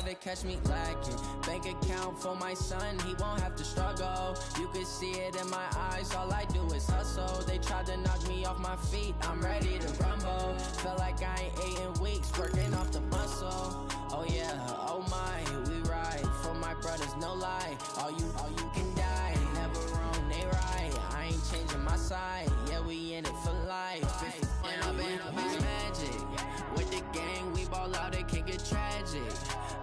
to catch me lacking. Bank account for my son, he won't have to struggle. You can see it in my eyes, all I do is hustle. They tried to knock me off my feet, I'm ready to rumble. Feel like I ain't ate in weeks, working off the muscle. Oh yeah, oh my, we ride for my brothers, no lie. All you can die, never wrong, they right. I ain't changing my side, yeah, we in it for life. And I've been magic. With the gang, we ball out, it can get tragic.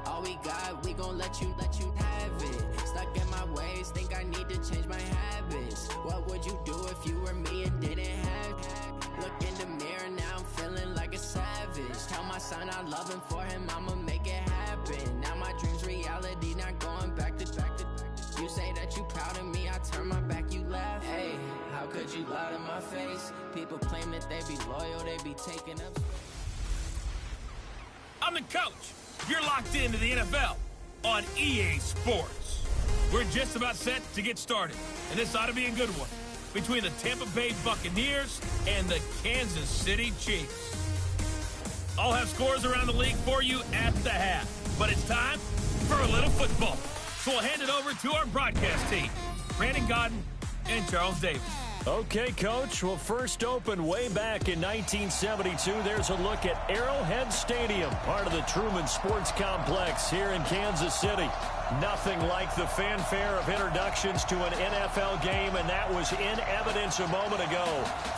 All we got, we gon' let you have it. Stuck in my ways, think I need to change my habits. What would you do if you were me and didn't have it? Look in the mirror, now I'm feeling like a savage. Tell my son I love him, for him I'ma make it happen. Now my dream's reality, not going back to. You say that you proud of me, I turn my back, you laugh. Hey, how could you lie to my face? People claim that they be loyal, they be taking up. I'm the coach. You're locked into the NFL on EA Sports. We're just about set to get started, and this ought to be a good one between the Tampa Bay Buccaneers and the Kansas City Chiefs. I'll have scores around the league for you at the half, but it's time for a little football. So we'll hand it over to our broadcast team, Brandon Godden and Charles Davis. Okay, Coach. Well, first opened way back in 1972. There's a look at Arrowhead Stadium, part of the Truman Sports Complex here in Kansas City. Nothing like the fanfare of introductions to an NFL game, and that was in evidence a moment ago.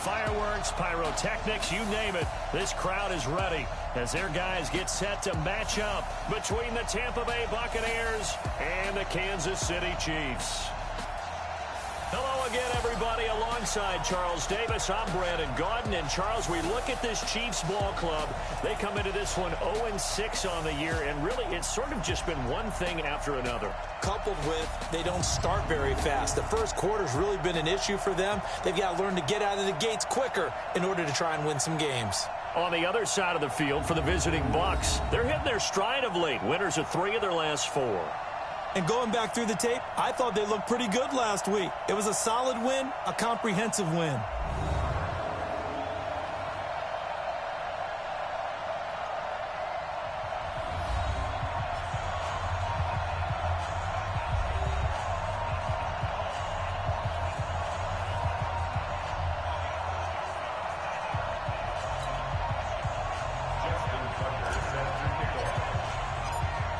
Fireworks, pyrotechnics, you name it. This crowd is ready as their guys get set to match up between the Tampa Bay Buccaneers and the Kansas City Chiefs. Hello again, everybody. Alongside Charles Davis, I'm Brandon Godden. And Charles, we look at this Chiefs ball club. They come into this one 0-6 on the year, and really it's sort of just been one thing after another. Coupled with they don't start very fast. The first quarter's really been an issue for them. They've got to learn to get out of the gates quicker in order to try and win some games. On the other side of the field for the visiting Bucs, they're hitting their stride of late. Winners of 3 of their last 4. And going back through the tape, I thought they looked pretty good last week. It was a solid win, a comprehensive win.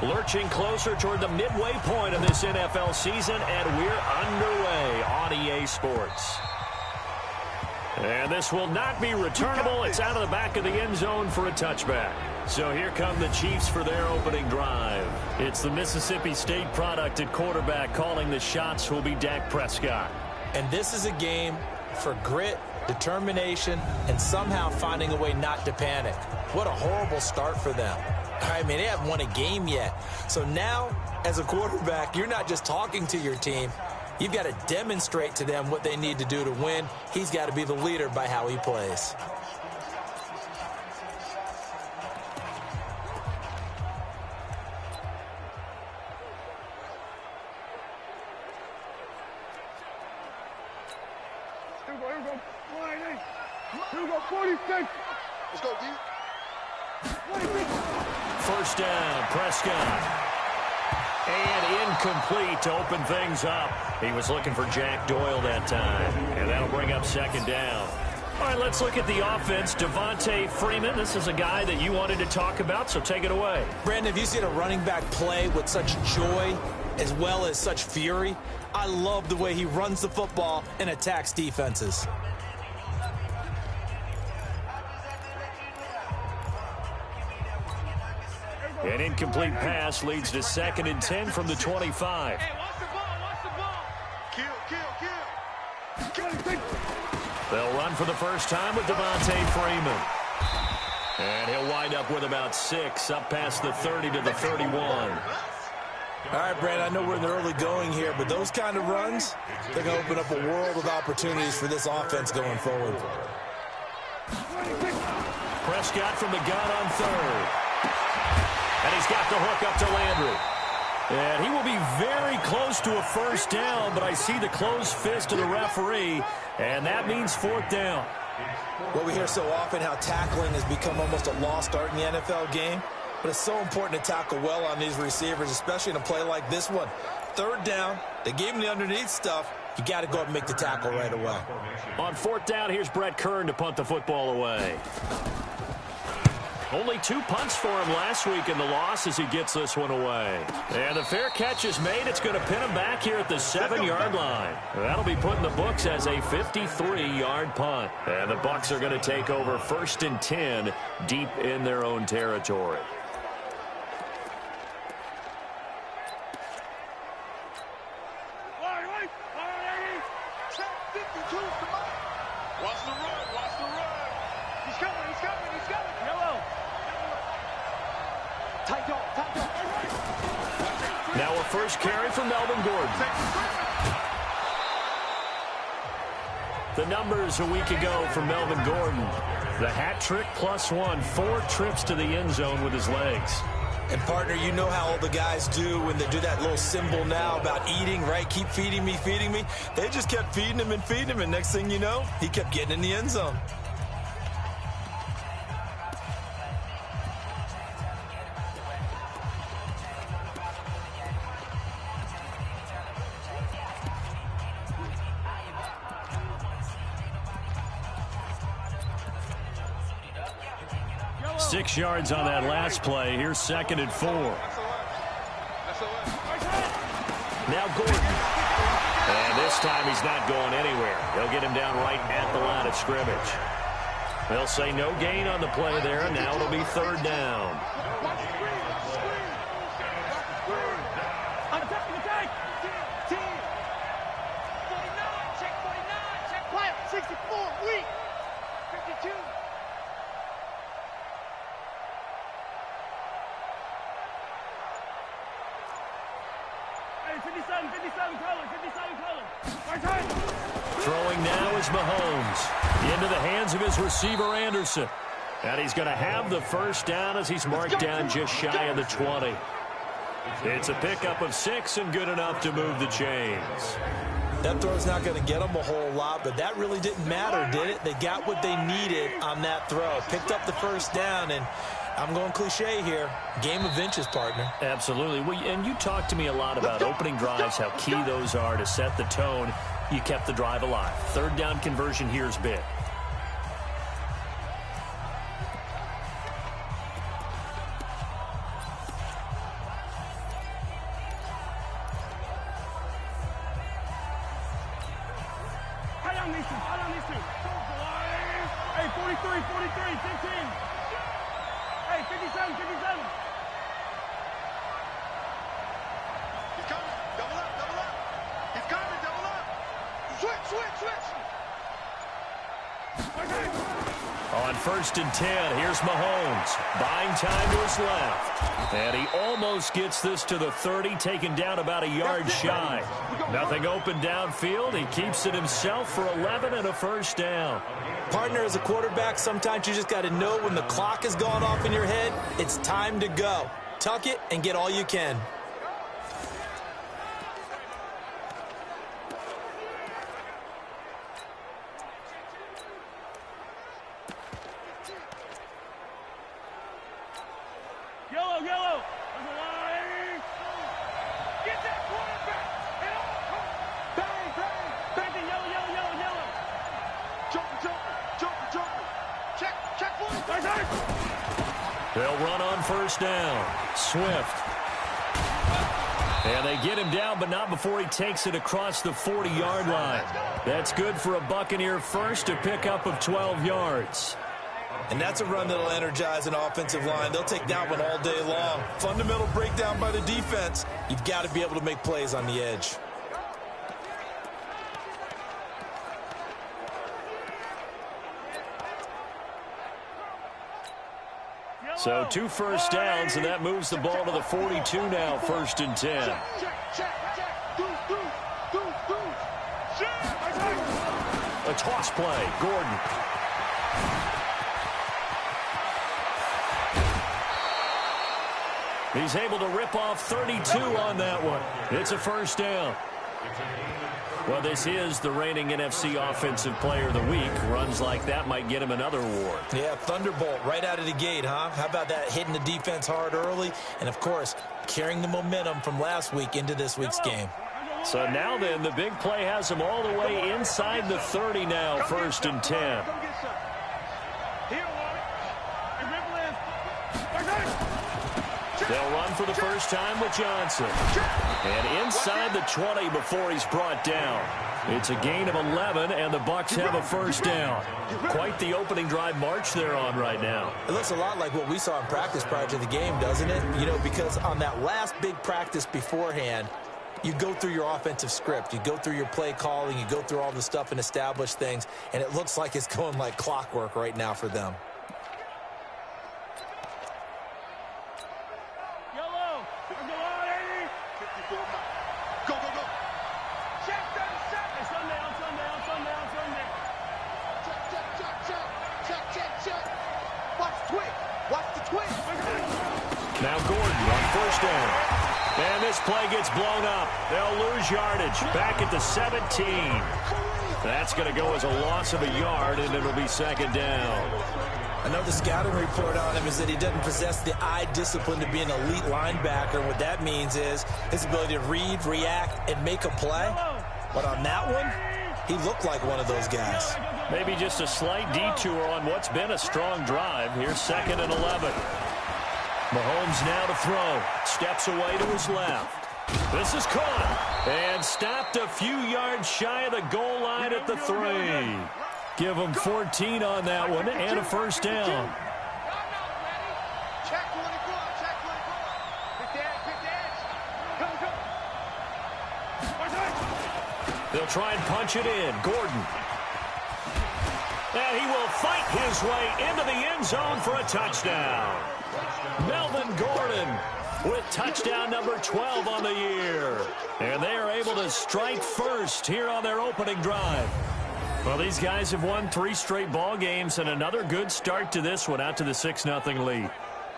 Lurching closer toward the midway point of this NFL season, and we're underway on EA Sports. And this will not be returnable. It's out of the back of the end zone for a touchback. So here come the Chiefs for their opening drive. It's the Mississippi State product at quarterback. Calling the shots will be Dak Prescott. And this is a game for grit, determination, and somehow finding a way not to panic. What a horrible start for them. I mean, they haven't won a game yet. So now, as a quarterback, you're not just talking to your team. You've got to demonstrate to them what they need to do to win. He's got to be the leader by how he plays. Here we go, 46. Let's go, D. 46. First down, Prescott. And incomplete to open things up. He was looking for Jack Doyle that time. And that'll bring up second down. All right, let's look at the offense. Devontae Freeman, this is a guy that you wanted to talk about, so take it away. Brandon, have you seen a running back play with such joy as well as such fury? I love the way he runs the football and attacks defenses. An incomplete pass leads to 2nd and 10 from the 25. Hey, watch the ball, Kill. They'll run for the first time with Devontae Freeman. And he'll wind up with about 6, up past the 30 to the 31. All right, Brad, I know we're in the early going here, but those kind of runs, they're going to open up a world of opportunities for this offense going forward. Prescott from the gun on 3rd. And he's got the hook up to Landry. And he will be very close to a first down, but I see the closed fist of the referee, and that means 4th down. Well, we hear so often how tackling has become almost a lost art in the NFL game. But it's so important to tackle well on these receivers, especially in a play like this one. Third down, they gave him the underneath stuff. You got to go up and make the tackle right away. On fourth down, here's Brett Kern to punt the football away. Only 2 punts for him last week in the loss as he gets this one away. And the fair catch is made. It's going to pin him back here at the 7-yard line. That'll be put in the books as a 53-yard punt. And the Bucs are going to take over 1st and 10 deep in their own territory. Now a first carry from Melvin Gordon. The numbers a week ago from Melvin Gordon. The hat trick +1, 4 trips to the end zone with his legs. And, partner, you know how all the guys do when they do that little symbol now about eating, right? Keep feeding me, feeding me. They just kept feeding him, and next thing you know, he kept getting in the end zone. Six yards on that last play. Here's 2nd and 4. Now Gordon. And this time he's not going anywhere. They'll get him down right at the line of scrimmage. They'll say no gain on the play there, and now it'll be 3rd down. Throwing now is Mahomes. Into the hands of his receiver, Anderson. And he's going to have the first down as he's marked down just shy of the 20. It's a pickup of 6 and good enough to move the chains. That throw's not going to get them a whole lot, but that really didn't matter, did it? They got what they needed on that throw. Picked up the first down, and I'm going cliche here. Game of inches, partner. Absolutely. Well, and you talked to me a lot about opening drives, how key those are to set the tone. You kept the drive alive. 3rd down conversion here is big. Hey, 43, 15. Hey, 57. He's coming. Double up. He's coming. Double up. Switch. On 1st and 10, here's Mahomes. Buying time to his left. And he almost gets this to the 30, taken down about a yard shy. Nothing open downfield. He keeps it himself for 11 and a first down. Partner, as a quarterback, sometimes you just got to know when the clock has gone off in your head, it's time to go. Tuck it and get all you can. Yellow. Get that quarterback. Bang. Yellow. Jumper. Check for it. They'll run on first down. Swift. And they get him down, but not before he takes it across the 40-yard line. That's good for a Buccaneer first to pick up of 12 yards. And that's a run that'll energize an offensive line. They'll take that one all day long. Fundamental breakdown by the defense. You've got to be able to make plays on the edge. So 2 first downs, and that moves the ball to the 42 now, 1st and 10. A toss play, Gordon. He's able to rip off 32 on that one. It's a first down. Well, this is the reigning NFC Offensive Player of the Week. Runs like that might get him another award. Yeah, thunderbolt right out of the gate, huh? How about that, hitting the defense hard early? And, of course, carrying the momentum from last week into this week's game. So now then, the big play has him all the way inside the 30 now, 1st and 10. They'll run for the first time with Johnson. And inside the 20 before he's brought down. It's a gain of 11, and the Bucs have a first down. Quite the opening drive march they're on right now. It looks a lot like what we saw in practice prior to the game, doesn't it? You know, because on that last big practice beforehand, you go through your offensive script, you go through your play calling, you go through all the stuff and establish things, and it looks like it's going like clockwork right now for them. Now Gordon on first down. And this play gets blown up. They'll lose yardage. Back at the 17. That's going to go as a loss of a yard, and it'll be 2nd down. I know the scouting report on him is that he doesn't possess the eye discipline to be an elite linebacker. What that means is his ability to read, react, and make a play. But on that one, he looked like one of those guys. Maybe just a slight detour on what's been a strong drive. Here's 2nd and 11. Mahomes now to throw. Steps away to his left. This is caught. And stopped a few yards shy of the goal line at the 3. Give him 14 on that one and a first down. Check 24, check 24. Big dash. Come. They'll try and punch it in. Gordon. And he will fight his way into the end zone for a touchdown. Melvin Gordon with touchdown number 12 on the year. And they are able to strike first here on their opening drive. Well, these guys have won 3 straight ball games and another good start to this one out to the 6-0 lead.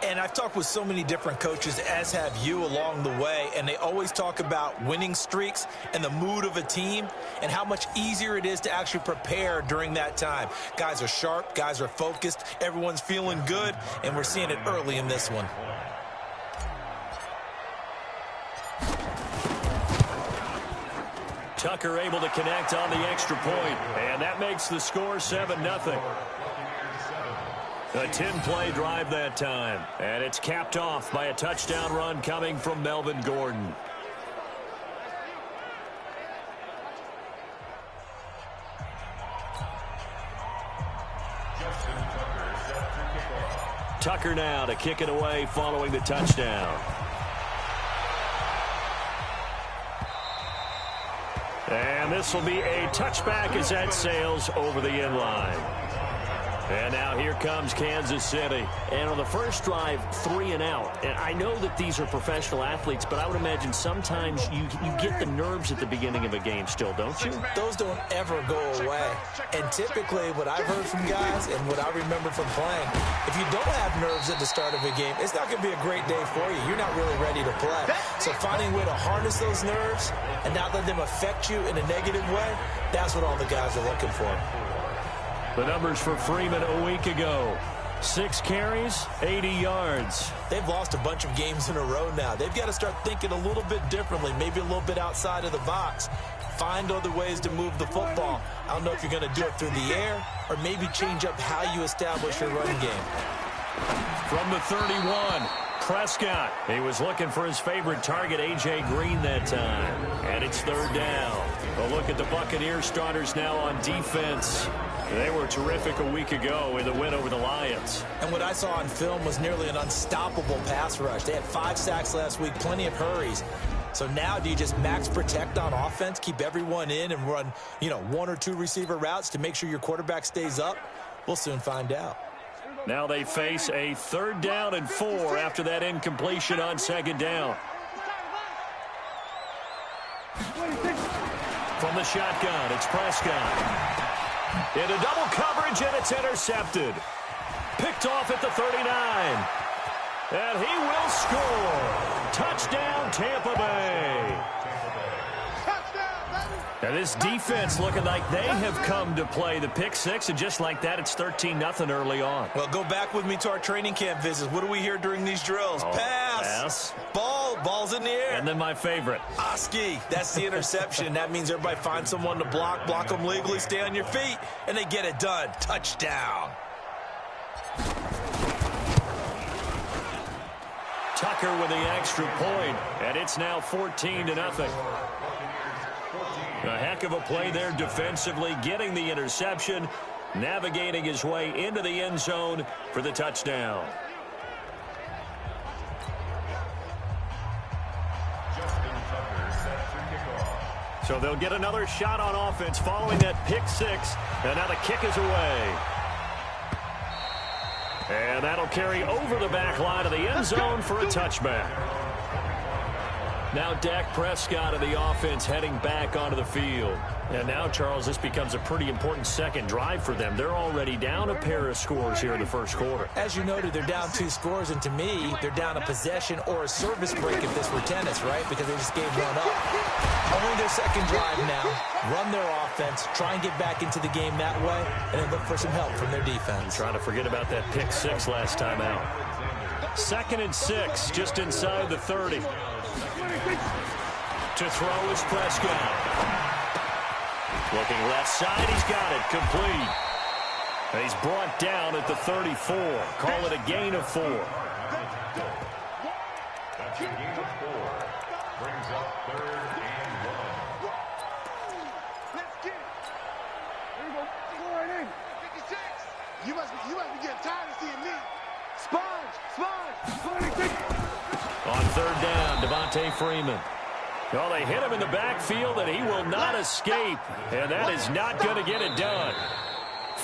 And I've talked with so many different coaches, as have you, along the way, and they always talk about winning streaks and the mood of a team and how much easier it is to actually prepare during that time. Guys are sharp, guys are focused, everyone's feeling good, and we're seeing it early in this one. Tucker able to connect on the extra point, and that makes the score 7-0. A 10-play drive that time, and it's capped off by a touchdown run coming from Melvin Gordon. Tucker now to kick it away following the touchdown. And this will be a touchback as that sails over the end line. And now here comes Kansas City. And on the first drive, 3 and out. And I know that these are professional athletes, but I would imagine sometimes you get the nerves at the beginning of a game still, don't you? Those don't ever go away. And typically what I've heard from guys and what I remember from playing, if you don't have nerves at the start of a game, it's not going to be a great day for you. You're not really ready to play. So finding a way to harness those nerves and not let them affect you in a negative way, that's what all the guys are looking for. The numbers for Freeman a week ago. 6 carries, 80 yards. They've lost a bunch of games in a row now. They've got to start thinking a little bit differently, maybe a little bit outside of the box. Find other ways to move the football. I don't know if you're going to do it through the air or maybe change up how you establish your run game. From the 31, Prescott. He was looking for his favorite target, A.J. Green, that time. And it's 3rd down. A look at the Buccaneers starters now on defense. They were terrific a week ago in the win over the Lions. And what I saw on film was nearly an unstoppable pass rush. They had 5 sacks last week, plenty of hurries. So now do you just max protect on offense, keep everyone in and run, 1 or 2 receiver routes to make sure your quarterback stays up? We'll soon find out. Now they face a 3rd down and 4 after that incompletion on 2nd down. From the shotgun, it's Prescott. Into double coverage, and it's intercepted. Picked off at the 39. And he will score. Touchdown, Tampa Bay. Now this defense looking like they have come to play. The pick six, and just like that, it's 13-0 early on. Well, go back with me to our training camp visits. What do we hear during these drills? Pass. Ball's in the air. And then my favorite. Oski. That's the interception. That means everybody finds someone to block them legally, stay on your feet, and they get it done. Touchdown. Tucker with the extra point, and it's now 14-0. A heck of a play there defensively, getting the interception, navigating his way into the end zone for the touchdown. So they'll get another shot on offense following that pick six, and now the kick is away. And that'll carry over the back line of the end zone for a touchback. Now Dak Prescott of the offense heading back onto the field. And now, Charles, this becomes a pretty important second drive for them. They're already down a pair of scores here in the first quarter. As you noted, they're down 2 scores, and to me, they're down a possession or a service break if this were tennis, right? Because they just gave one up. Only their second drive now. Run their offense, try and get back into the game that way, and then look for some help from their defense. Trying to forget about that pick six last time out. 2nd and 6, just inside the 30. To throw is Prescott. Looking left side, he's got it, complete. And he's brought down at the 34. Call it a gain of 4. That's a gain of 4. Brings up 3rd and 1. Let's get it. There you go. Go right in. 56. You must be getting tired of seeing me. Sponge. 26. On 3rd down, Devontae Freeman. Well, they hit him in the backfield, and he will not escape. And that is not going to get it done.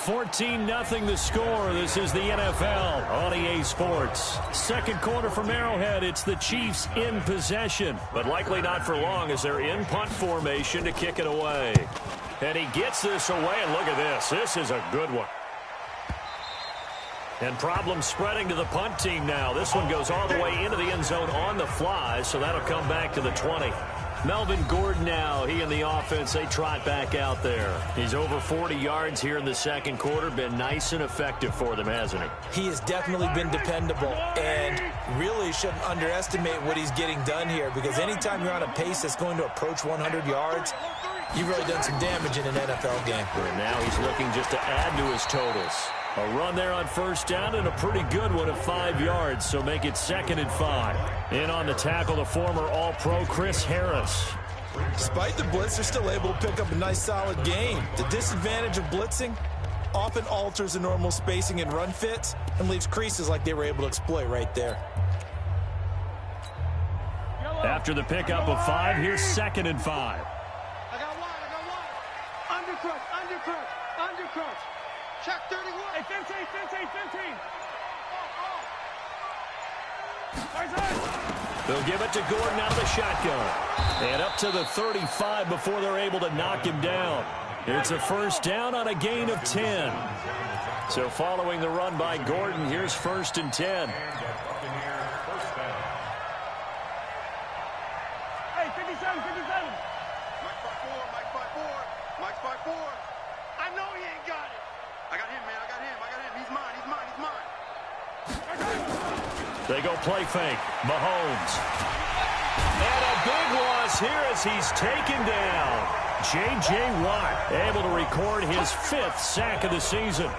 14-0 the score. This is the NFL on EA Sports. Second quarter from Arrowhead. It's the Chiefs in possession, but likely not for long as they're in punt formation to kick it away. And he gets this away, and look at this. This is a good one. And problems spreading to the punt team now. This one goes all the way into the end zone on the fly, so that'll come back to the 20. Melvin Gordon now, he and the offense, they trot back out there. He's over 40 yards here in the second quarter. Been nice and effective for them, hasn't he? He has definitely been dependable, and really shouldn't underestimate what he's getting done here, because anytime you're on a pace that's going to approach 100 yards, you've really done some damage in an NFL game. And now he's looking just to add to his totals. A run there on 1st down and a pretty good one at 5 yards, so make it 2nd and 5. In on the tackle, the former All-Pro Chris Harris. Despite the blitz, they're still able to pick up a nice, solid gain. The disadvantage of blitzing often alters the normal spacing and run fits and leaves creases like they were able to exploit right there. After the pickup of 5, here's 2nd and 5. I got one. Undercrush. Check 31. Hey, 15. They'll give it to Gordon out of the shotgun. And up to the 35 before they're able to knock him down. It's a 1st down on a gain of 10. So following the run by Gordon, here's 1st and 10. Hey, 57. Mike's 5'4". I know he ain't got it. I got him, man. He's mine. They go play fake. Mahomes. And a big loss here as he's taken down. J.J. Watt able to record his 5th sack of the season.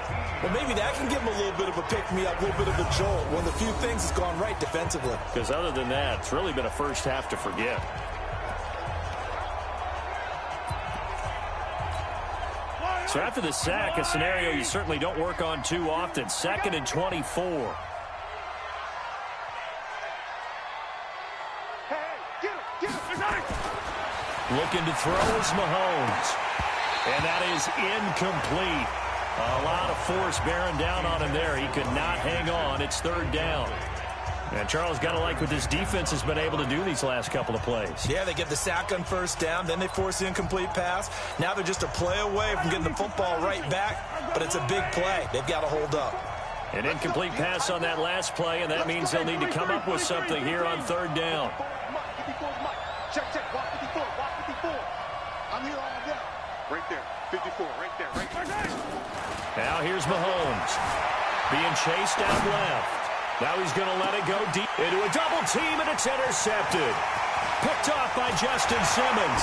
Well, maybe that can give him a little bit of a pick-me-up, a little bit of a jolt. One of the few things that's gone right defensively. Because other than that, it's really been a first half to forget. So after the sack, a scenario you certainly don't work on too often. 2nd and 24. Looking to throw is Mahomes. And that is incomplete. A lot of force bearing down on him there. He could not hang on. It's 3rd down. And Charles, got to like what this defense has been able to do these last couple of plays. Yeah, they get the sack on 1st down, then they force the incomplete pass. Now they're just a play away from getting the football right back, but it's a big play. They've got to hold up. An incomplete pass on that last play, and that means they'll need to come up with something here on 3rd down. Check. Walk 54. I'm here all day. 54, right there, right there. Now here's Mahomes. Being chased out left. Now he's going to let it go deep into a double team, and it's intercepted. Picked off by Justin Simmons.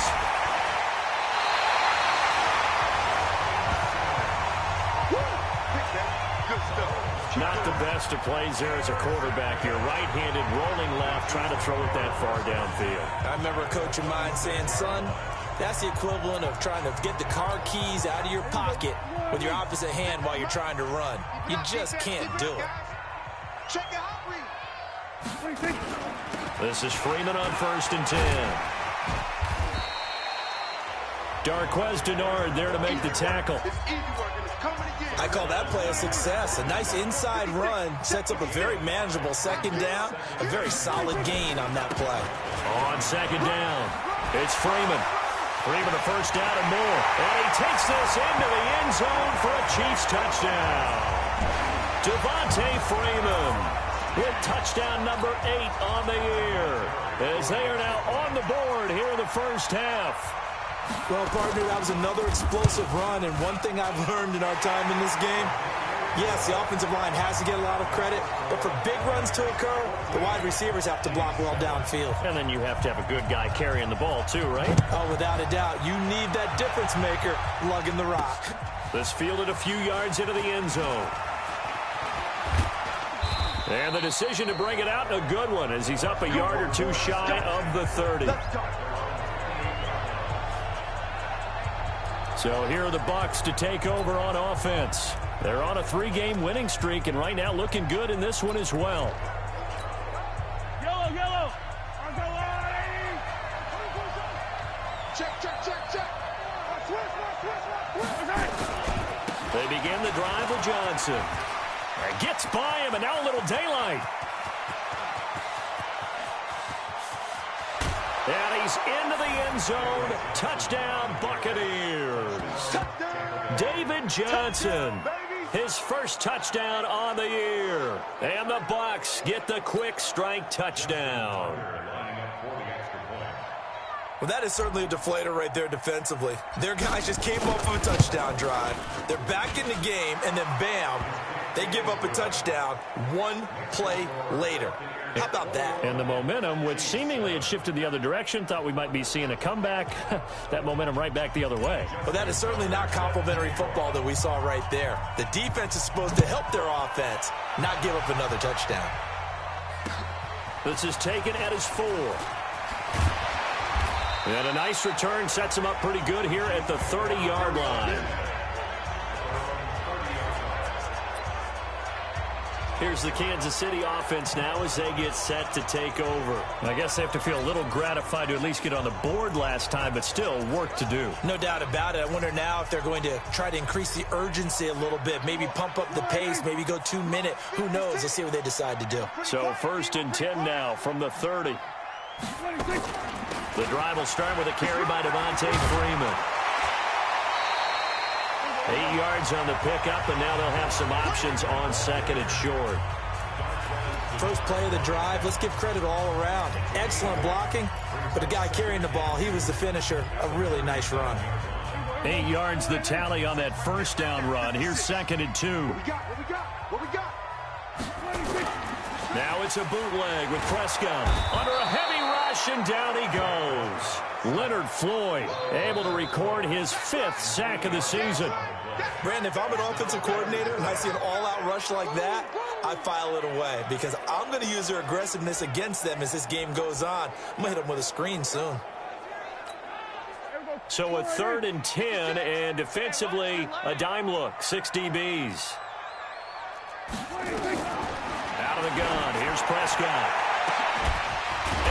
Good stuff. Not the best of plays there as a quarterback here. Right-handed, rolling left, trying to throw it that far downfield. I remember a coach of mine saying, son, that's the equivalent of trying to get the car keys out of your pocket with your opposite hand while you're trying to run. You just can't do it. Check it out, Reed. This is Freeman on 1st and 10. Darquez Denard there to make the tackle. It's easy work, and it's coming again. I call that play a success. A nice inside run sets up a very manageable second down, a very solid gain on that play. On 2nd down, it's Freeman. Freeman a first down and more. And he takes this into the end zone for a Chiefs touchdown. Devontae Freeman with touchdown number 8 on the year, as they are now on the board here in the first half. Well, partner, that was another explosive run, and one thing I've learned in our time in this game, yes, the offensive line has to get a lot of credit, but for big runs to occur, the wide receivers have to block well downfield. And then you have to have a good guy carrying the ball too, right? Oh, without a doubt, you need that difference maker lugging the rock. This fielded a few yards into the end zone. And the decision to bring it out, a good one, as he's up a yard or two shy of the 30. So here are the Bucs to take over on offense. They're on a 3-game winning streak, and right now looking good in this one as well. Yellow. Check. They begin the drive with Johnson. Gets by him, and now a little daylight. And he's into the end zone. Touchdown, Buccaneers. David Johnson, his first touchdown on the year. And the Bucs get the quick strike touchdown. Well, that is certainly a deflator right there defensively. Their guys just came off of a touchdown drive. They're back in the game, and then bam, they give up a touchdown one play later. How about that? And the momentum, which seemingly had shifted the other direction, thought we might be seeing a comeback. That momentum right back the other way. Well, that is certainly not complimentary football that we saw right there. The defense is supposed to help their offense, not give up another touchdown. This is taken at his 4. And a nice return sets him up pretty good here at the 30-yard line. Here's the Kansas City offense now as they get set to take over. I guess they have to feel a little gratified to at least get on the board last time, but still work to do. No doubt about it. I wonder now if they're going to try to increase the urgency a little bit, maybe pump up the pace, maybe go 2-minute. Who knows? Let's see what they decide to do. So 1st and 10 now from the 30. The drive will start with a carry by Devontae Freeman. 8 yards on the pickup, and now they'll have some options on 2nd and short. First play of the drive, let's give credit all around. Excellent blocking, but the guy carrying the ball, he was the finisher. A really nice run. 8 yards the tally on that first down run. Here's 2nd and 2. What we got? Now it's a bootleg with Prescott under a heavy rush, and down he goes. Leonard Floyd able to record his 5th sack of the season. Brandon, if I'm an offensive coordinator and I see an all-out rush like that, I file it away because I'm going to use their aggressiveness against them as this game goes on. I'm going to hit them with a screen soon. So a 3rd and 10, and defensively a dime look. 6 DBs. Out of the gun. Here's Prescott.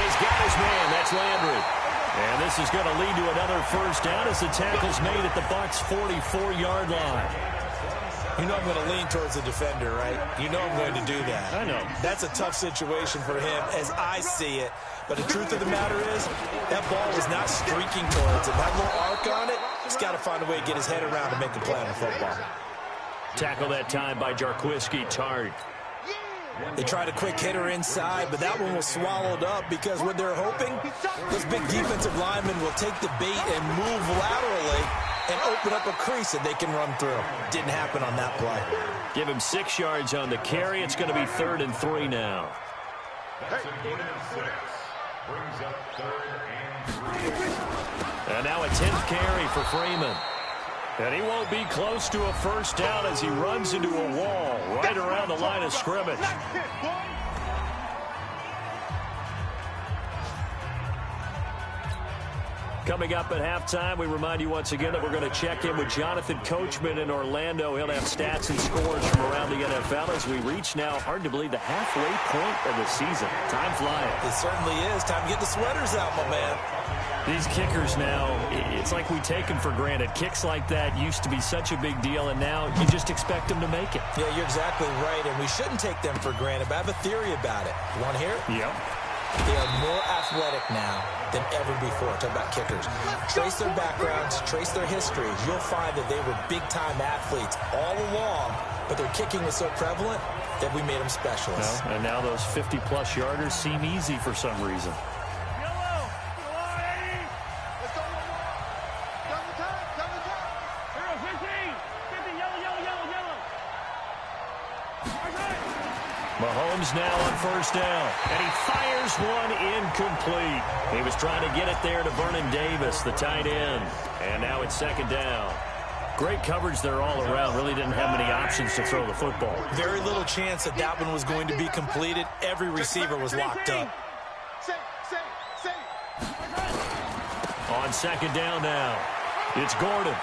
He's got his man. That's Landry. And this is going to lead to another first down as the tackle's made at the Bucs' 44-yard line. You know I'm going to lean towards the defender, right? You know I'm going to do that. I know. That's a tough situation for him as I see it. But the truth of the matter is, that ball was not streaking towards him. That little arc on it, he's got to find a way to get his head around and make a play on the football. Tackle that time by Jarquiski Tart. They tried a quick hitter inside, but that one was swallowed up because what they're hoping, those big defensive linemen will take the bait and move laterally and open up a crease that they can run through. Didn't happen on that play. Give him 6 yards on the carry. It's going to be 3rd and 3 now. That's a gain of 6. Brings up 3rd and 3. And now a 10th carry for Freeman. And he won't be close to a first down as he runs into a wall right around the line of scrimmage. Coming up at halftime, we remind you once again that we're going to check in with Jonathan Coachman in Orlando. He'll have stats and scores from around the NFL as we reach now, hard to believe, the halfway point of the season. Time flying. It certainly is. Time to get the sweaters out, my man. These kickers now, it's like we take them for granted. Kicks like that used to be such a big deal, and now you just expect them to make it. Yeah, you're exactly right, and we shouldn't take them for granted, but I have a theory about it. You want to hear it? Yep. They are more athletic now than ever before. Talk about kickers. Trace their backgrounds, trace their histories. You'll find that they were big-time athletes all along, but their kicking was so prevalent that we made them specialists. Well, and now those 50-plus yarders seem easy for some reason. Mahomes now on first down, and he fires one incomplete. He was trying to get it there to Vernon Davis, the tight end, and now it's 2nd down. Great coverage there all around. Really didn't have many options to throw the football. Very little chance that that one was going to be completed. Every receiver was locked up. On 2nd down now, it's Gordon.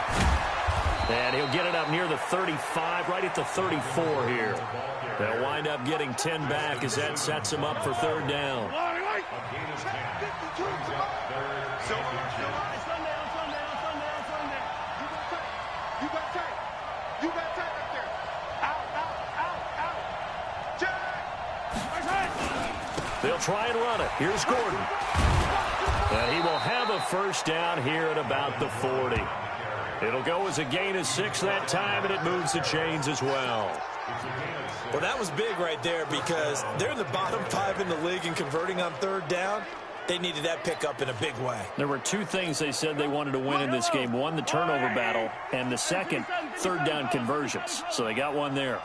And he'll get it up near the 35, right at the 34 here. They'll wind up getting 10 back as that sets him up for 3rd down. They'll try and run it. Here's Gordon. And he will have a first down here at about the 40. It'll go as a gain of 6 that time, and it moves the chains as well. Well, that was big right there because they're in the bottom 5 in the league in converting on 3rd down. They needed that pickup in a big way. There were 2 things they said they wanted to win in this game. One, the turnover battle, and the second, 3rd down conversions. So they got one there.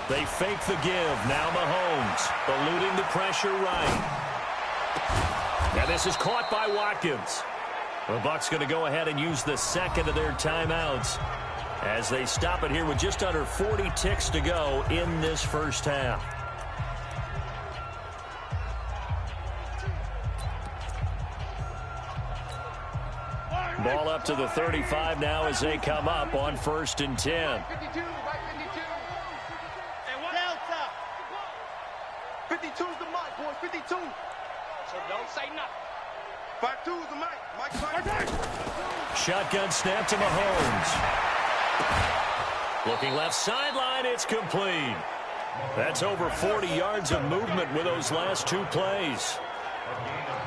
They fake the give. Now Mahomes eluding the pressure right. And this is caught by Watkins. The Bucs going to go ahead and use the 2nd of their timeouts as they stop it here with just under 40 ticks to go in this first half. Ball up to the 35 now as they come up on 1st and 10. 52's the mic, boys. 52. So don't say nothing. 52's the mic. Mike. Shotgun snap to Mahomes. Looking left sideline, it's complete. That's over 40 yards of movement with those last 2 plays.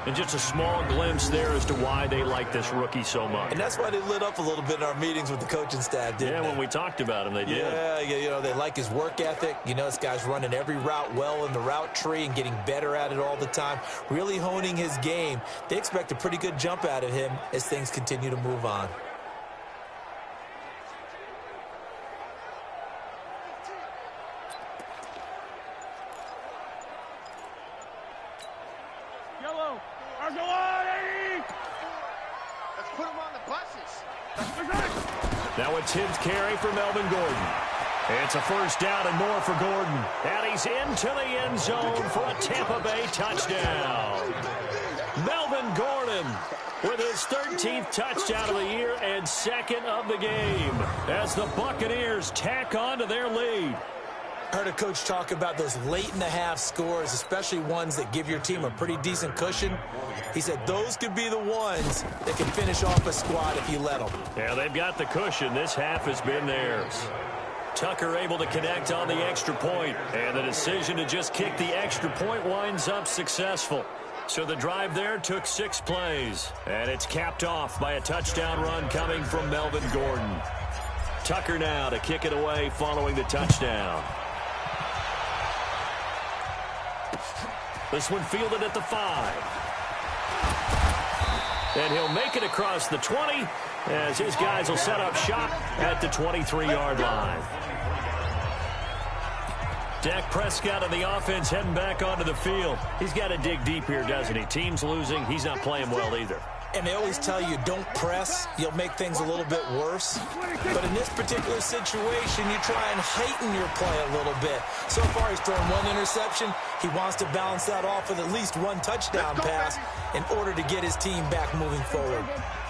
And just a small glimpse there as to why they like this rookie so much. And that's why they lit up a little bit in our meetings with the coaching staff, didn't they? When we talked about him, they did. Yeah, you know, they like his work ethic. You know, this guy's running every route well in the route tree and getting better at it all the time, really honing his game. They expect a pretty good jump out of him as things continue to move on. Now a 10th carry for Melvin Gordon. It's a first down and more for Gordon. And he's into the end zone for a Tampa Bay touchdown. Melvin Gordon with his 13th touchdown of the year and 2nd of the game as the Buccaneers tack on to their lead. I heard a coach talk about those late-in-the-half scores, especially ones that give your team a pretty decent cushion. He said those could be the ones that can finish off a squad if you let them. Yeah, they've got the cushion. This half has been theirs. Tucker able to connect on the extra point, and the decision to just kick the extra point winds up successful. So the drive there took 6 plays, and it's capped off by a touchdown run coming from Melvin Gordon. Tucker now to kick it away following the touchdown. This one fielded at the 5. And he'll make it across the 20 as his guys will set up shop at the 23-yard line. Dak Prescott of the offense heading back onto the field. He's got to dig deep here, doesn't he? Team's losing. He's not playing well either. And they always tell you, don't press. You'll make things a little bit worse. But in this particular situation, you try and heighten your play a little bit. So far, he's thrown 1 interception. He wants to balance that off with at least 1 touchdown pass in order to get his team back moving forward.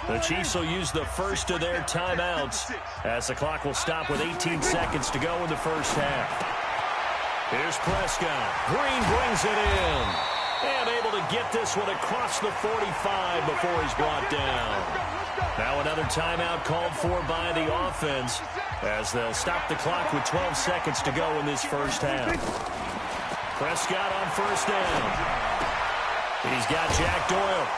The Chiefs will use the first of their timeouts as the clock will stop with 18 seconds to go in the first half. Here's Prescott. Green brings it in. And able to get this one across the 45 before he's brought down. Now another timeout called for by the offense as they'll stop the clock with 12 seconds to go in this first half. Prescott on first down. He's got Jack Doyle.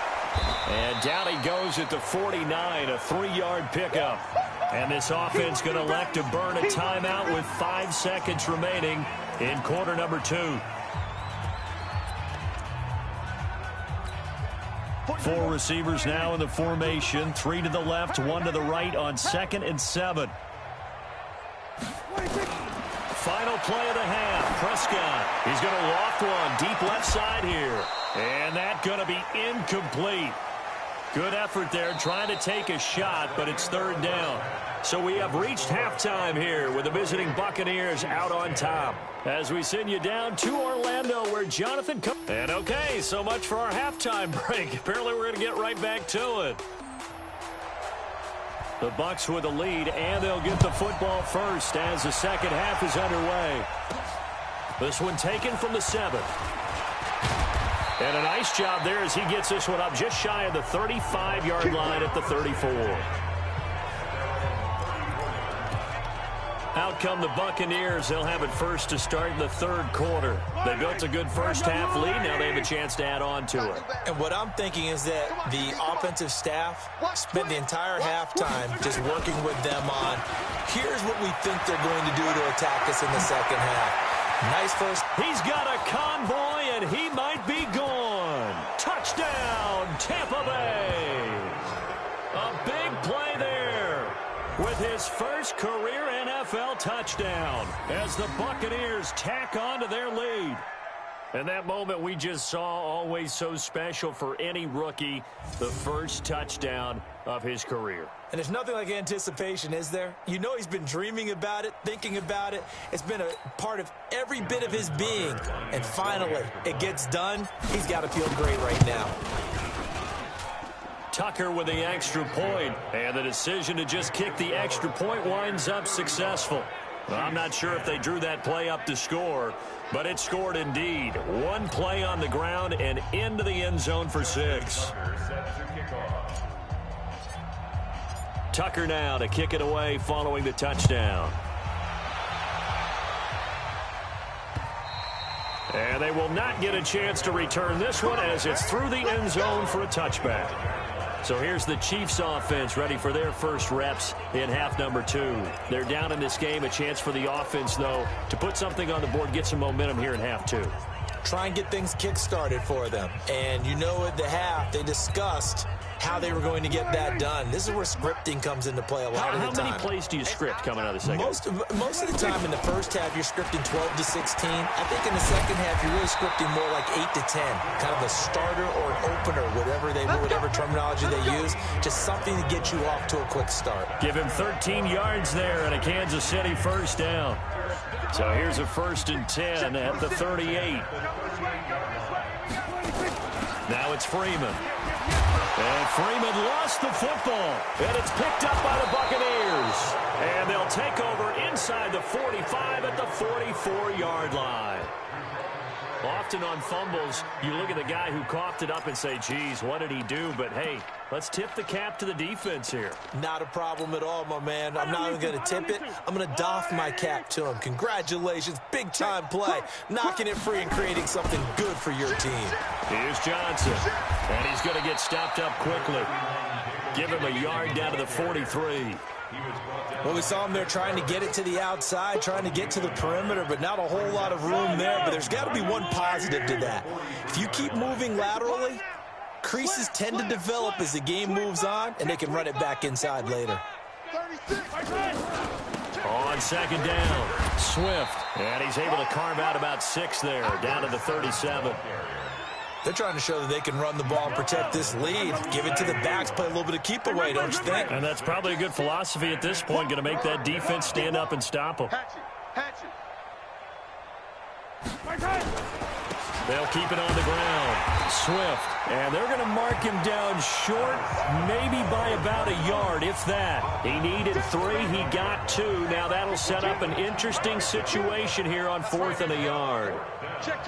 And down he goes at the 49, a 3-yard pickup. And this offense going to elect to burn a timeout with 5 seconds remaining in quarter number 2. 4 receivers now in the formation. 3 to the left, 1 to the right on 2nd and 7. Final play of the half. Prescott. He's going to loft one deep left side here. And that's going to be incomplete. Good effort there trying to take a shot, but it's 3rd down. So we have reached halftime here with the visiting Buccaneers out on top. As we send you down to Orlando where Jonathan comes. And okay, so much for our halftime break. Apparently we're going to get right back to it. The Bucs with the lead, and they'll get the football first as the second half is underway. This one taken from the 7. And a nice job there as he gets this one up just shy of the 35-yard line at the 34. Out come the Buccaneers. They'll have it first to start in the 3rd quarter. They built a good first half lead. Now they have a chance to add on to it. And what I'm thinking is that the offensive staff spent the entire halftime just working with them on, here's what we think they're going to do to attack us in the second half. Nice first. He's got a convoy, and he might be gone. Touchdown, Tampa Bay. A big play there with his first career NFL touchdown as the Buccaneers tack on to their lead. And that moment we just saw, always so special for any rookie, the first touchdown of his career. And there's nothing like anticipation, is there? You know he's been dreaming about it, thinking about it. It's been a part of every bit of his being. And finally, it gets done. He's got to feel great right now. Tucker with the extra point, and the decision to just kick the extra point winds up successful. Well, I'm not sure if they drew that play up to score, but it scored indeed. One play on the ground and into the end zone for 6. Tucker now to kick it away following the touchdown. And they will not get a chance to return this one as it's through the end zone for a touchback. So here's the Chiefs offense ready for their first reps in half number 2. They're down in this game. A chance for the offense, though, to put something on the board, get some momentum here in half 2. Try and get things kick-started for them. And you know at the half, they discussed how they were going to get that done. This is where scripting comes into play a lot of the time. How many plays do you script coming out of the second? Most of the time in the first half, you're scripting 12 to 16. I think in the second half, you're really scripting more like 8 to 10. Kind of a starter or an opener, whatever terminology they use. Just something to get you off to a quick start. Give him 13 yards there and a Kansas City first down. So here's a 1st and 10 at the 38. Now it's Freeman. And Freeman lost the football. And it's picked up by the Buccaneers. And they'll take over inside the 45 at the 44-yard line. Often on fumbles, you look at the guy who coughed it up and say, geez, what did he do? But, hey, let's tip the cap to the defense here. Not a problem at all, my man. I'm not even going to tip it. I'm going to doff my cap to him. Congratulations. Big-time play. Knocking it free and creating something good for your team. Here's Johnson. And he's going to get stopped up quickly. Give him a yard down to the 43. Well, we saw him there trying to get it to the outside, trying to get to the perimeter, but not a whole lot of room there. But there's got to be one positive to that. If you keep moving laterally, creases tend to develop as the game moves on, and they can run it back inside later. On second down, Swift. And he's able to carve out about 6 there, down to the 37. They're trying to show that they can run the ball and protect this lead. Give it to the backs, play a little bit of keep away, don't you think? And that's probably a good philosophy at this point, going to make that defense stand up and stop them. They'll keep it on the ground. Swift. And they're going to mark him down short, maybe by about a yard, if that. He needed 3. He got 2. Now that'll set up an interesting situation here on 4th and a yard.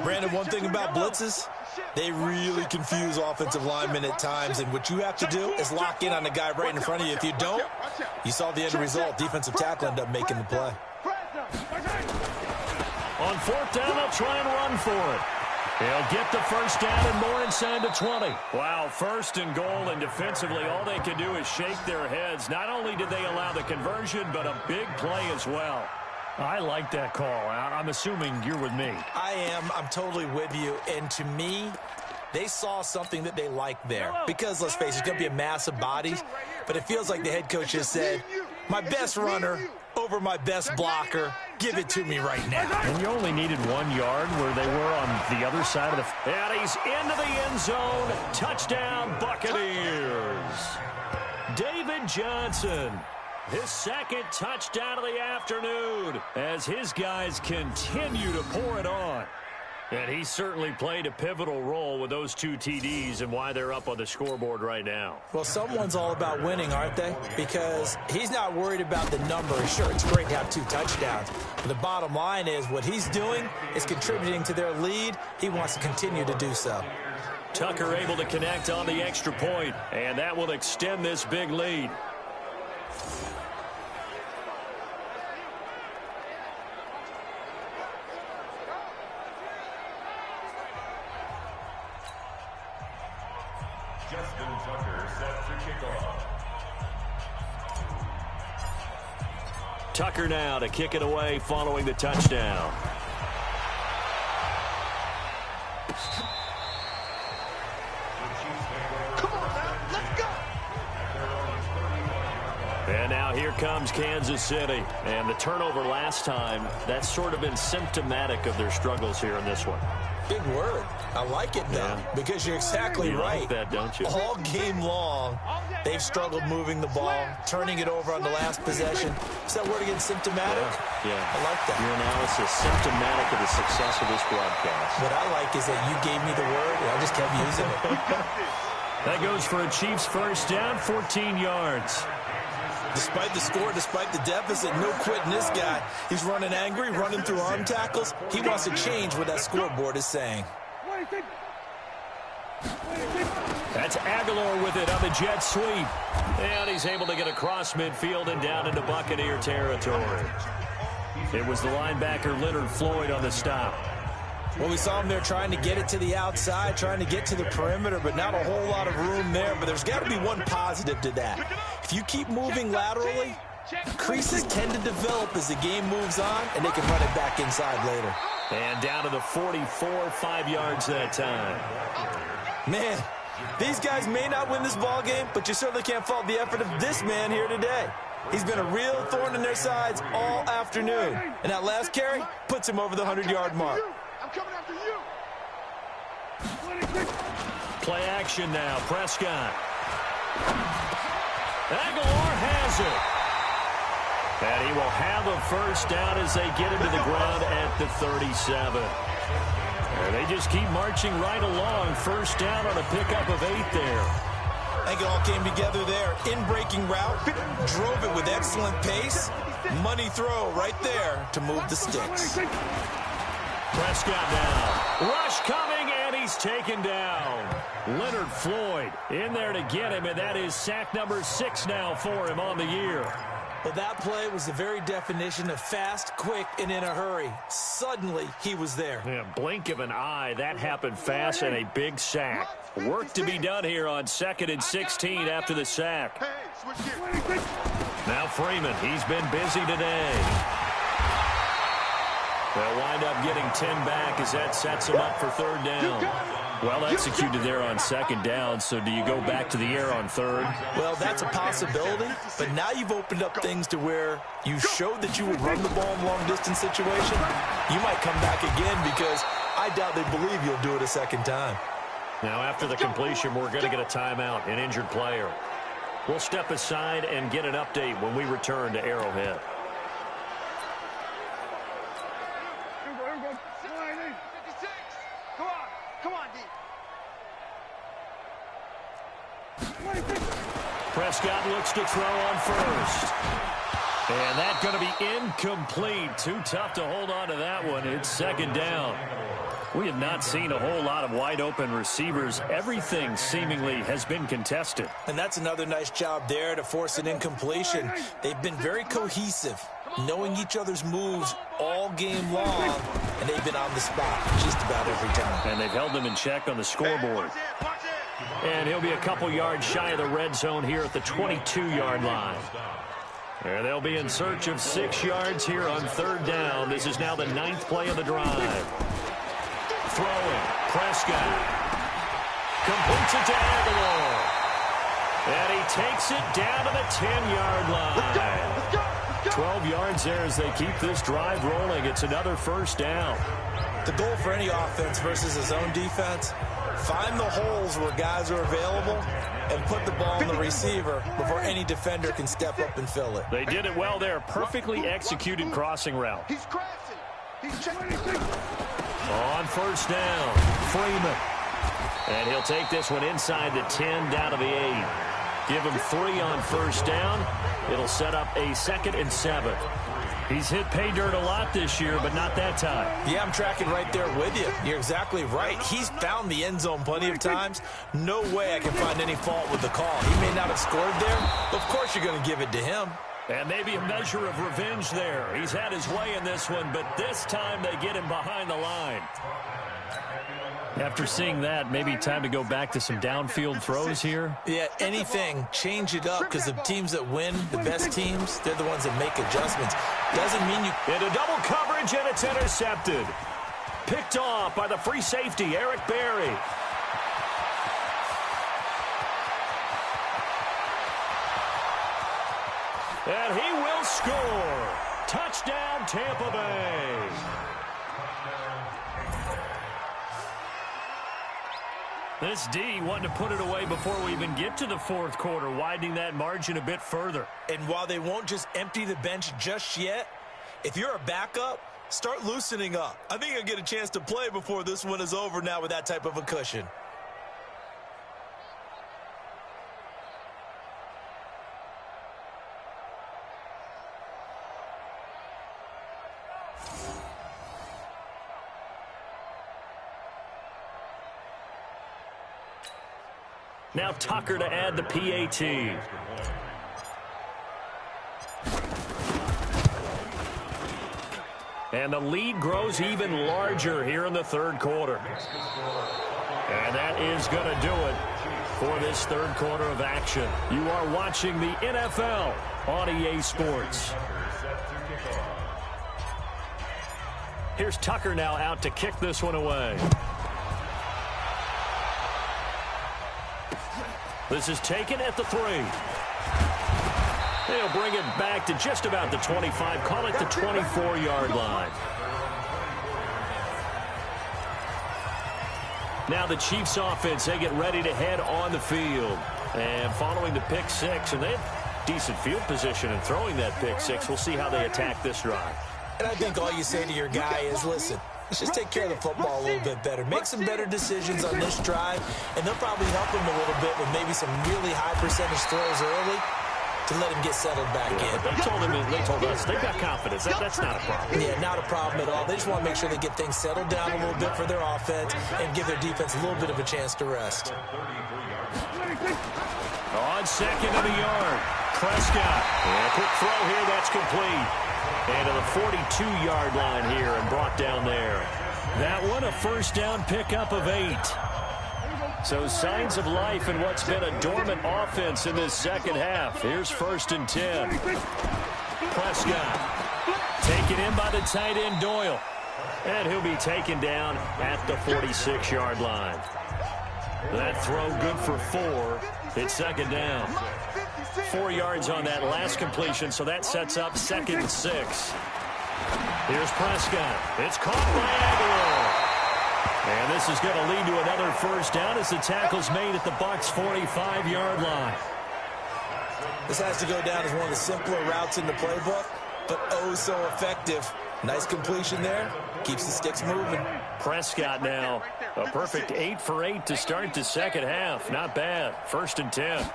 Brandon, one thing about blitzes, they really confuse offensive linemen at times, and what you have to do is lock in on the guy right in front of you. If you don't, you saw the end result. Defensive tackle ended up making the play. On 4th down, they'll try and run for it. He'll get the first down and more inside the 20. Wow, 1st and goal, and defensively all they can do is shake their heads. Not only did they allow the conversion, but a big play as well. I like that call. I'm assuming you're with me. I am. I'm totally with you. And to me, they saw something that they liked there. Because, let's face it, it's going to be a mass of bodies. But it feels like the head coach has said, my best runner over my best blocker. Give it to me right now. And you only needed 1 yard where they were on the other side of the... And he's into the end zone. Touchdown, Buccaneers. David Johnson. His 2nd touchdown of the afternoon as his guys continue to pour it on. And he certainly played a pivotal role with those 2 TDs and why they're up on the scoreboard right now. Well, someone's all about winning, aren't they? Because he's not worried about the number. Sure, it's great to have 2 touchdowns. But the bottom line is what he's doing is contributing to their lead. He wants to continue to do so. Tucker able to connect on the extra point, and that will extend this big lead. Tucker now to kick it away following the touchdown. Come on now, let's go. And now here comes Kansas City. And the turnover last time, that's sort of been symptomatic of their struggles here in this one. Big word. I like it, though, because you're exactly right. Like that, don't you? All game long, they've struggled moving the ball, turning it over on the last possession. Is that word again, symptomatic? Yeah. I like that. Your analysis, symptomatic of the success of this broadcast. What I like is that you gave me the word, and I just kept using it. That goes for a Chiefs first down, 14 yards. Despite the score, despite the deficit, no quitting this guy. He's running angry, running through arm tackles. He wants to change what that scoreboard is saying. That's Aguilar with it on the jet sweep. And he's able to get across midfield and down into Buccaneer territory. It was the linebacker Leonard Floyd on the stop. Well, we saw him there trying to get it to the outside, trying to get to the perimeter, but not a whole lot of room there. But there's got to be one positive to that. If you keep moving laterally, creases tend to develop as the game moves on, and they can run it back inside later. And down to the 44, 5 yards that time. Man, these guys may not win this ball game, but you certainly can't fault the effort of this man here today. He's been a real thorn in their sides all afternoon. And that last carry puts him over the 100-yard mark. I'm coming after you. Play action now. Prescott. Aguilar has it. And he will have a first down as they get him to the ground at the 37. And they just keep marching right along. First down on a pickup of 8 there. I think it all came together there. In-breaking route, drove it with excellent pace. Money throw right there to move the sticks. Prescott now. Rush coming, and he's taken down. Leonard Floyd in there to get him, and that is sack number 6 now for him on the year. Well, that play was the very definition of fast, quick, and in a hurry. Suddenly, he was there. Yeah, blink of an eye, that happened fast, and a big sack. Work to be done here on 2nd and 16 after the sack. Hey, switch gears. Now Freeman, he's been busy today. They'll wind up getting 10 back as that sets him up for third down. Well executed there on second down, so do you go back to the air on third? Well, that's a possibility, but now you've opened up things to where you showed that you would run the ball in long-distance situation. You might come back again because I doubt they believe you'll do it a second time. Now after the completion, we're going to get a timeout, an injured player. We'll step aside and get an update when we return to Arrowhead. Prescott looks to throw on first. And that's going to be incomplete. Too tough to hold on to that one. It's second down. We have not seen a whole lot of wide-open receivers. Everything seemingly has been contested. And that's another nice job there to force an incompletion. They've been very cohesive, knowing each other's moves all game long, and they've been on the spot just about every time. And they've held them in check on the scoreboard. And he'll be a couple yards shy of the red zone here at the 22-yard line. And they'll be in search of 6 yards here on third down. This is now the 9th play of the drive. Throwing, Prescott. Completes it to Aguilar. And he takes it down to the 10-yard line. 12 yards there as they keep this drive rolling. It's another first down. The goal for any offense versus his own defense, find the holes where guys are available and put the ball in the receiver before any defender can step up and fill it. They did it well there. Perfectly executed crossing route. He's crashing. He's checking. On first down, Freeman. And he'll take this one inside the 10 down to the 8. Give him 3 on first down. It'll set up a 2nd and 7. He's hit pay dirt a lot this year, but not that time. Yeah, I'm tracking right there with you. You're exactly right. He's found the end zone plenty of times. No way I can find any fault with the call. He may not have scored there, but of course you're going to give it to him. And maybe a measure of revenge there. He's had his way in this one, but this time they get him behind the line. After seeing that, maybe time to go back to some downfield throws here. Yeah, anything. Change it up because the teams that win, the best teams, they're the ones that make adjustments. Doesn't mean you... Into double coverage, and it's intercepted. Picked off by the free safety, Eric Berry. And he will score. Touchdown, Tampa Bay. This D wanted to put it away before we even get to the fourth quarter, widening that margin a bit further. And while they won't just empty the bench just yet, if you're a backup, start loosening up. I think you'll get a chance to play before this one is over now with that type of a cushion. Now Tucker to add the PAT. And the lead grows even larger here in the third quarter. And that is going to do it for this third quarter of action. You are watching the NFL on EA Sports. Here's Tucker now out to kick this one away. This is taken at the 3. They'll bring it back to just about the 25. Call it the 24-yard line. Now the Chiefs offense, they get ready to head on the field. And following the pick 6, and they have decent field position in throwing that pick 6. We'll see how they attack this drive. And I think all you say to your guy is, listen, let's just take care of the football a little bit better. Make some better decisions on this drive, and they'll probably help him a little bit with maybe some really high percentage throws early to let him get settled back in. But they told us they've got confidence. That's not a problem. Yeah, not a problem at all. They just want to make sure they get things settled down a little bit for their offense and give their defense a little bit of a chance to rest. On second and a yard, Prescott. And a quick throw here, that's complete. And to the 42-yard line here and brought down there. That one, a first down pickup of 8. So signs of life in what's been a dormant offense in this second half. Here's 1st and 10. Prescott taken in by the tight end Doyle. And he'll be taken down at the 46-yard line. That throw good for 4. It's 2nd down. 4 yards on that last completion, so that sets up 2nd and 6. Here's Prescott. It's caught by Aguilar. And this is going to lead to another 1st down as the tackle's made at the Bucs' 45-yard line. This has to go down as one of the simpler routes in the playbook, but oh so effective. Nice completion there. Keeps the sticks moving. Prescott now a perfect 8 for 8 to start the second half. Not bad. 1st and 10.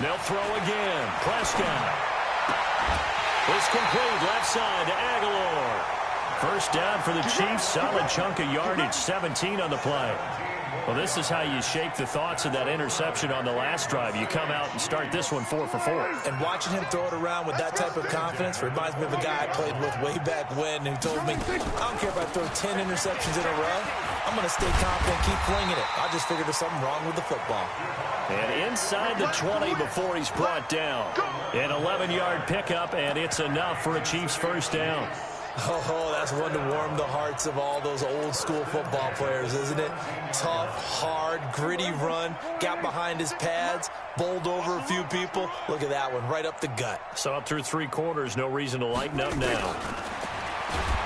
They'll throw again. Prescott. It's complete left side to Aguilar. 1st down for the Chiefs. Solid chunk of yardage. 17 on the play. Well, this is how you shake the thoughts of that interception on the last drive. You come out and start this one 4 for 4. And watching him throw it around with that type of confidence reminds me of a guy I played with way back when who told me, I don't care if I throw 10 interceptions in a row. I'm going to stay confident, keep flinging it. I just figured there's something wrong with the football. And inside the 20 before he's brought down. An 11-yard pickup, and it's enough for a Chiefs 1st down. Oh, that's one to warm the hearts of all those old-school football players, isn't it? Tough, hard, gritty run, got behind his pads, bowled over a few people. Look at that one, right up the gut. So up through 3 quarters, no reason to lighten up now.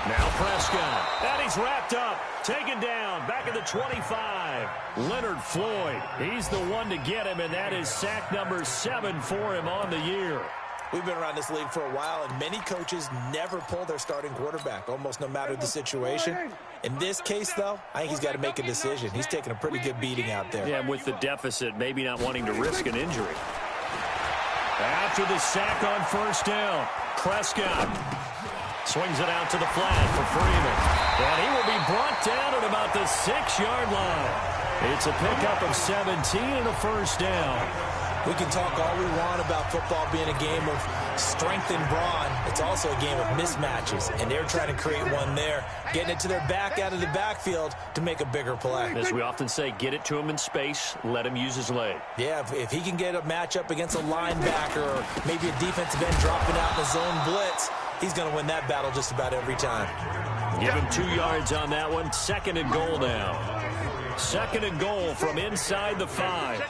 Now Prescott, and he's wrapped up, taken down, back at the 25. Leonard Floyd, he's the one to get him, and that is sack number 7 for him on the year. We've been around this league for a while, and many coaches never pull their starting quarterback, almost no matter the situation. In this case, though, I think he's got to make a decision. He's taking a pretty good beating out there. Yeah, with the deficit, maybe not wanting to risk an injury. After the sack on 1st down, Prescott swings it out to the flat for Freeman. And he will be brought down at about the 6-yard line. It's a pickup of 17 and a 1st down. We can talk all we want about football being a game of strength and brawn. It's also a game of mismatches, and they're trying to create one there, getting it to their back out of the backfield to make a bigger play. As we often say, get it to him in space, let him use his leg. Yeah, if he can get a matchup against a linebacker or maybe a defensive end dropping out in the zone blitz, he's going to win that battle just about every time. Give him 2 yards on that one. 2nd and goal now. 2nd and goal from inside the 5.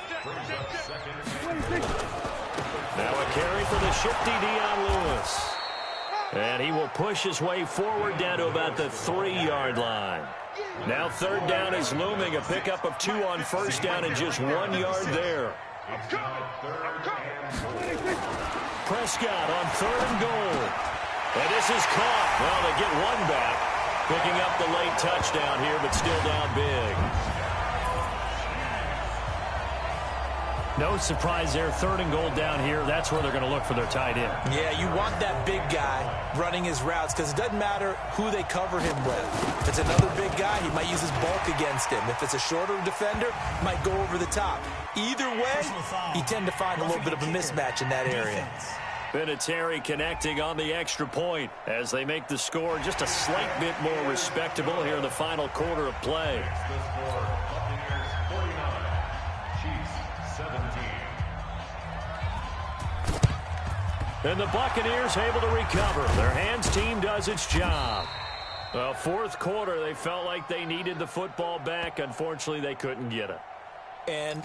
Now a carry for the shifty Dion Lewis. And he will push his way forward down to about the 3-yard line. Now 3rd down is looming. A pickup of 2 on 1st down and just 1 yard there. Prescott on 3rd and goal. And this is caught. Well, they get one back. Picking up the late touchdown here, but still down big. No surprise there. 3rd and goal down here. That's where they're going to look for their tight end. Yeah, you want that big guy running his routes because it doesn't matter who they cover him with. If it's another big guy, he might use his bulk against him. If it's a shorter defender, he might go over the top. Either way, you tend to find a little bit of a mismatch in that area. Vinatieri connecting on the extra point as they make the score just a slight bit more respectable here in the final quarter of play. And the Buccaneers able to recover. Their hands team does its job. Well, 4th quarter, they felt like they needed the football back. Unfortunately, they couldn't get it. And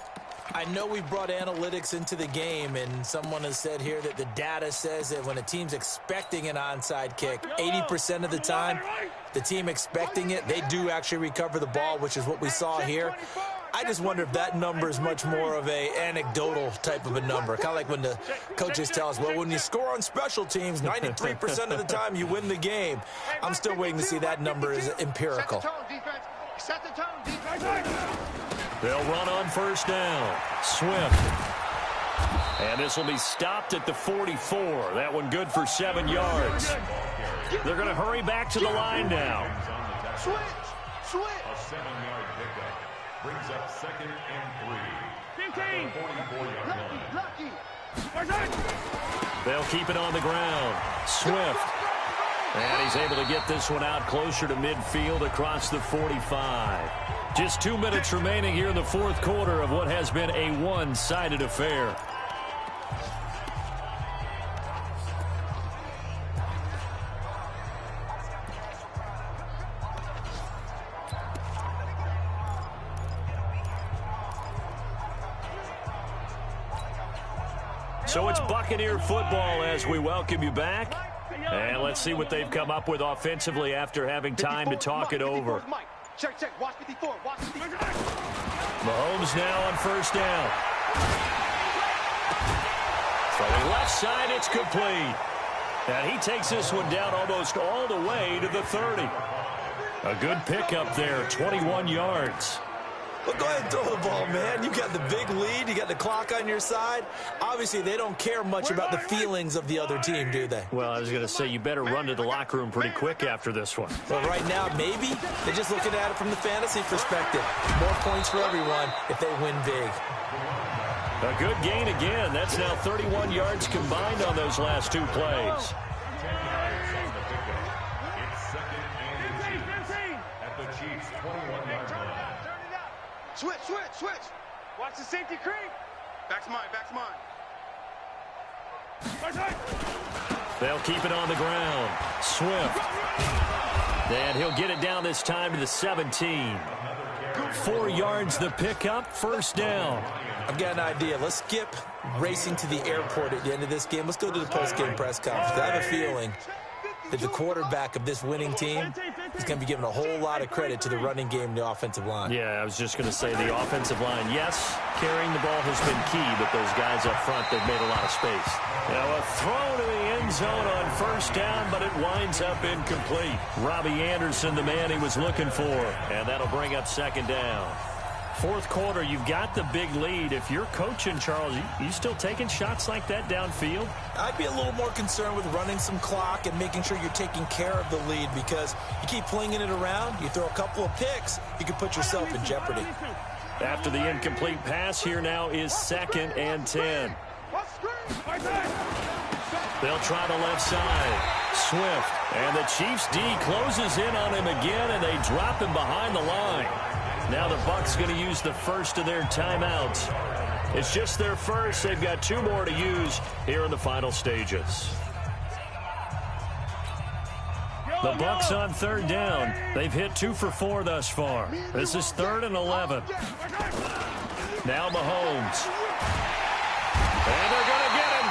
I know we brought analytics into the game, and someone has said here that the data says that when a team's expecting an onside kick, 80% of the time, the team expecting it, they do actually recover the ball, which is what we saw here. I just wonder if that number is much more of a anecdotal type of a number. Kind of like when the coaches tell us, well, when you score on special teams, 93% of the time you win the game. I'm still waiting to see that number is empirical. They'll run on 1st down. Swift. And this will be stopped at the 44. That one good for 7 yards. They're going to hurry back to the line now. Switch. A 7-yard pickup brings up 2nd and 3. 15. 44-yard line. They'll keep it on the ground. Swift. And he's able to get this one out closer to midfield across the 45. Just 2 minutes remaining here in the fourth quarter of what has been a one-sided affair. So it's Buccaneer football as we welcome you back. And let's see what they've come up with offensively after having time to talk it over. Check, check. Watch 54. Watch 54. Mahomes now on first down. From the left side, it's complete. And he takes this one down almost all the way to the 30. A good pickup there, 21 yards. Well, go ahead and throw the ball, man. You got the big lead. You got the clock on your side. Obviously, they don't care much about the feelings of the other team, do they? Well, I was going to say, you better run to the locker room pretty quick after this one. Well, right now, maybe. They're just looking at it from the fantasy perspective. More points for everyone if they win big. A good gain again. That's now 31 yards combined on those last two plays. Switch, switch, switch. Watch the safety creep. Back's mine, back's mine. They'll keep it on the ground. Swift. And he'll get it down this time to the 17. 4 yards the pickup, first down. I've got an idea. Let's skip racing to the airport at the end of this game. Let's go to the post-game press conference. I have a feeling that the quarterback of this winning team is going to be given a whole lot of credit to the running game and the offensive line. Yeah, I was just going to say the offensive line, yes, carrying the ball has been key, but those guys up front, they've made a lot of space. Now a throw to the end zone on first down, but it winds up incomplete. Robbie Anderson, the man he was looking for, and that'll bring up second down. Fourth quarter, you've got the big lead. If you're coaching, Charles, you still taking shots like that downfield? I'd be a little more concerned with running some clock and making sure you're taking care of the lead, because you keep flinging it around, you throw a couple of picks, you can put yourself in jeopardy. After the incomplete pass, here now is 2nd and 10. They'll try the left side. Swift. And the Chiefs D closes in on him again, and they drop him behind the line. Now the Bucs going to use the first of their timeouts. It's just their first. They've got 2 more to use here in the final stages. The Bucs on third down. They've hit 2 for 4 thus far. This is 3rd and 11. Now Mahomes. And they're going to get him.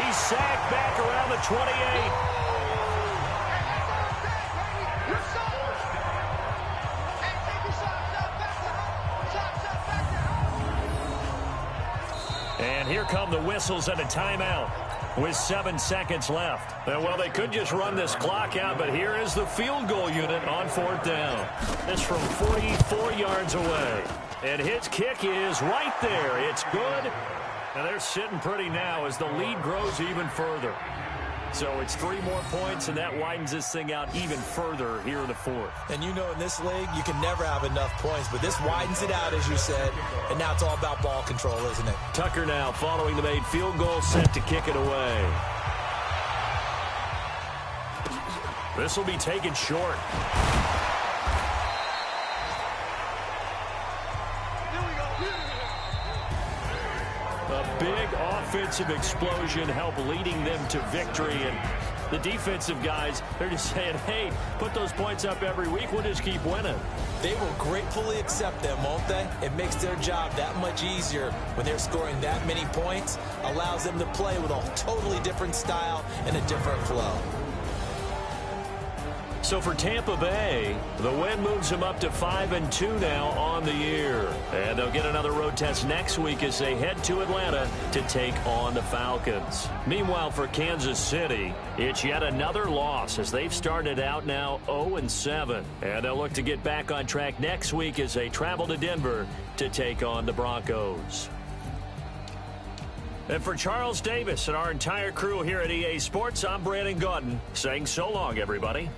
He's sacked back around the 28. And here come the whistles and a timeout with 7 seconds left. Well, they could just run this clock out, but here is the field goal unit on 4th down. It's from 44 yards away. And his kick is right there. It's good. And they're sitting pretty now as the lead grows even further. So it's 3 more points, and that widens this thing out even further here in the 4th. And you know in this league, you can never have enough points, but this widens it out, as you said, and now it's all about ball control, isn't it? Tucker now following the made field goal, set to kick it away. This will be taken short. A big offensive explosion helped leading them to victory. And the defensive guys, they're just saying, hey, put those points up every week. We'll just keep winning. They will gratefully accept them, won't they? It makes their job that much easier when they're scoring that many points. Allows them to play with a totally different style and a different flow. So for Tampa Bay, the win moves them up to 5-2 now on the year. And they'll get another road test next week as they head to Atlanta to take on the Falcons. Meanwhile, for Kansas City, it's yet another loss as they've started out now 0-7. And they'll look to get back on track next week as they travel to Denver to take on the Broncos. And for Charles Davis and our entire crew here at EA Sports, I'm Brandon Gaudin saying so long, everybody.